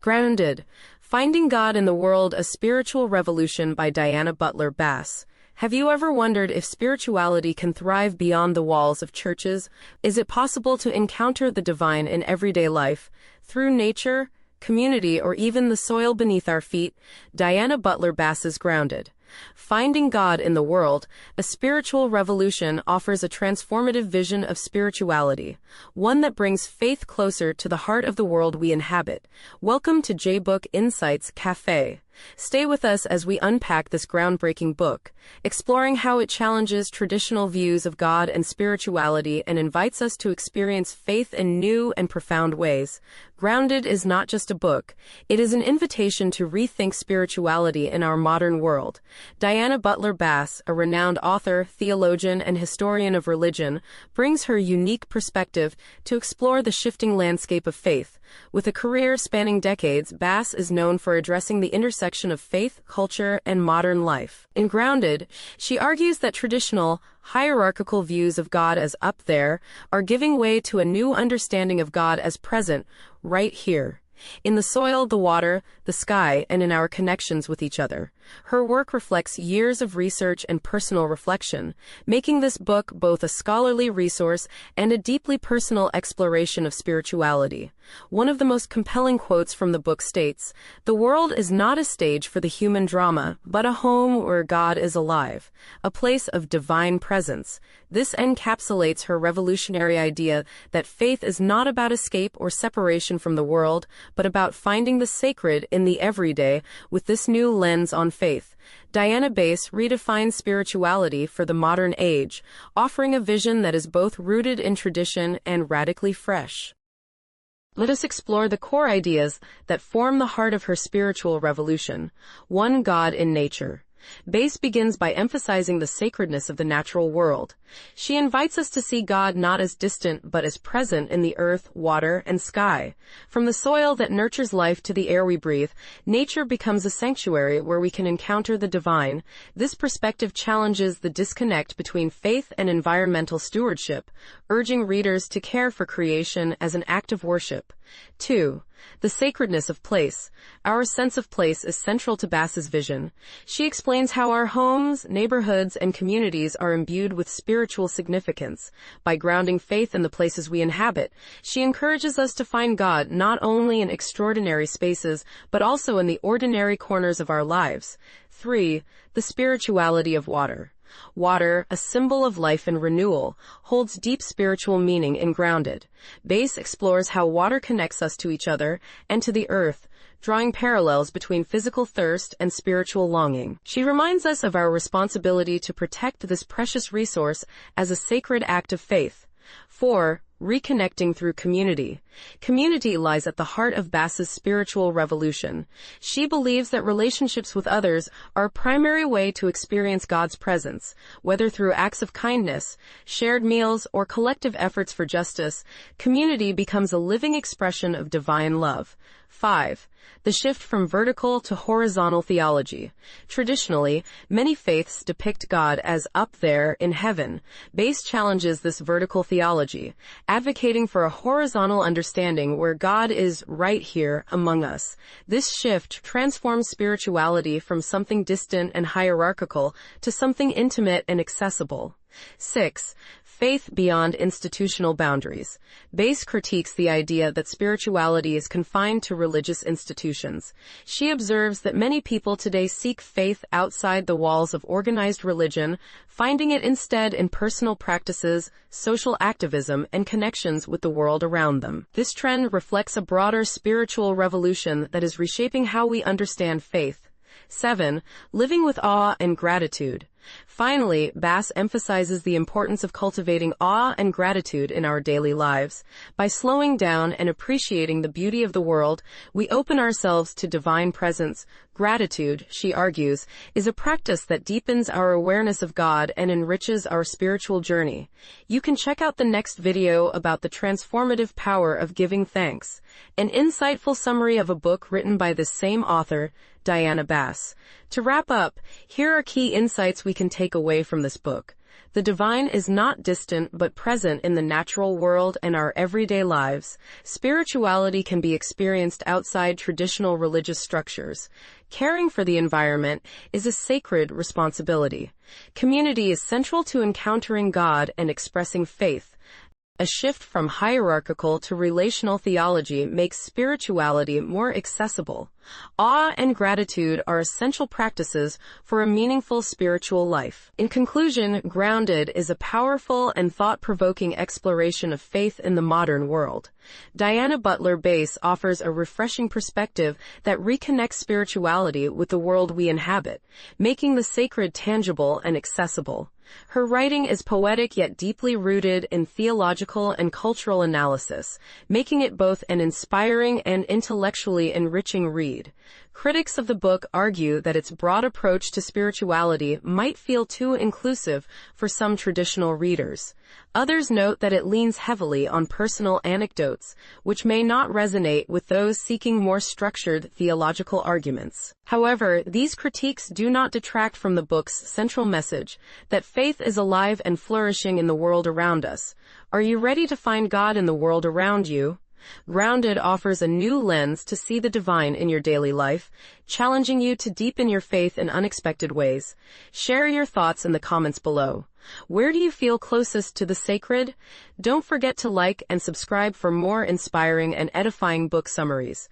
Grounded. Finding God in the World, a Spiritual Revolution by Diana Butler Bass. Have you ever wondered if spirituality can thrive beyond the walls of churches? Is it possible to encounter the divine in everyday life, through nature, community, or even the soil beneath our feet? Diana Butler Bass's Grounded. Finding God in the World, a Spiritual Revolution offers a transformative vision of spirituality, one that brings faith closer to the heart of the world we inhabit. Welcome to J-Book Insights Cafe. Stay with us as we unpack this groundbreaking book, exploring how it challenges traditional views of God and spirituality and invites us to experience faith in new and profound ways. Grounded is not just a book, it is an invitation to rethink spirituality in our modern world. Diana Butler Bass, a renowned author, theologian, and historian of religion, brings her unique perspective to explore the shifting landscape of faith. With a career spanning decades, Bass is known for addressing the intersection of faith, culture, and modern life. In Grounded, she argues that traditional, hierarchical views of God as up there are giving way to a new understanding of God as present, right here, in the soil, the water, the sky, and in our connections with each other. Her work reflects years of research and personal reflection, making this book both a scholarly resource and a deeply personal exploration of spirituality. One of the most compelling quotes from the book states, "The world is not a stage for the human drama, but a home where God is alive, a place of divine presence." This encapsulates her revolutionary idea that faith is not about escape or separation from the world, but about finding the sacred in the everyday. With this new lens on faith, Diana Bass redefines spirituality for the modern age, offering a vision that is both rooted in tradition and radically fresh. Let us explore the core ideas that form the heart of her spiritual revolution. 1. God in nature. Bass begins by emphasizing the sacredness of the natural world. She invites us to see God not as distant but as present in the earth, water, and sky. From the soil that nurtures life to the air we breathe, nature becomes a sanctuary where we can encounter the divine. This perspective challenges the disconnect between faith and environmental stewardship, urging readers to care for creation as an act of worship. 2. The sacredness of place. Our sense of place is central to Bass's vision. She explains how our homes, neighborhoods, and communities are imbued with spiritual significance. By grounding faith in the places we inhabit, she encourages us to find God not only in extraordinary spaces, but also in the ordinary corners of our lives. 3. The spirituality of water. Water, a symbol of life and renewal, holds deep spiritual meaning in Grounded. Bass explores how water connects us to each other and to the earth, drawing parallels between physical thirst and spiritual longing. She reminds us of our responsibility to protect this precious resource as a sacred act of faith. 4. Reconnecting through community. Community lies at the heart of Bass's spiritual revolution. She believes that relationships with others are a primary way to experience God's presence. Whether through acts of kindness, shared meals, or collective efforts for justice, community becomes a living expression of divine love. 5. The shift from vertical to horizontal theology. Traditionally, many faiths depict God as up there in heaven. Bass challenges this vertical theology, advocating for a horizontal understanding where God is right here among us. This shift transforms spirituality from something distant and hierarchical to something intimate and accessible. 6. Faith beyond institutional boundaries. Bass critiques the idea that spirituality is confined to religious institutions. She observes that many people today seek faith outside the walls of organized religion, finding it instead in personal practices, social activism, and connections with the world around them. This trend reflects a broader spiritual revolution that is reshaping how we understand faith. 7. Living with awe and gratitude. Finally, Bass emphasizes the importance of cultivating awe and gratitude in our daily lives. By slowing down and appreciating the beauty of the world, we open ourselves to divine presence. Gratitude, she argues, is a practice that deepens our awareness of God and enriches our spiritual journey. You can check out the next video about the transformative power of giving thanks, an insightful summary of a book written by this same author, Diana Bass. To wrap up, here are key insights we can take away from this book. The divine is not distant but present in the natural world and our everyday lives. Spirituality can be experienced outside traditional religious structures. Caring for the environment is a sacred responsibility. Community is central to encountering God and expressing faith. A shift from hierarchical to relational theology makes spirituality more accessible. Awe and gratitude are essential practices for a meaningful spiritual life. In conclusion, Grounded is a powerful and thought-provoking exploration of faith in the modern world. Diana Butler Bass offers a refreshing perspective that reconnects spirituality with the world we inhabit, making the sacred tangible and accessible. Her writing is poetic yet deeply rooted in theological and cultural analysis, making it both an inspiring and intellectually enriching read. Critics of the book argue that its broad approach to spirituality might feel too inclusive for some traditional readers. Others note that it leans heavily on personal anecdotes, which may not resonate with those seeking more structured theological arguments. However, these critiques do not detract from the book's central message, that faith is alive and flourishing in the world around us. Are you ready to find God in the world around you? Grounded offers a new lens to see the divine in your daily life, challenging you to deepen your faith in unexpected ways. Share your thoughts in the comments below. Where do you feel closest to the sacred? Don't forget to like and subscribe for more inspiring and edifying book summaries.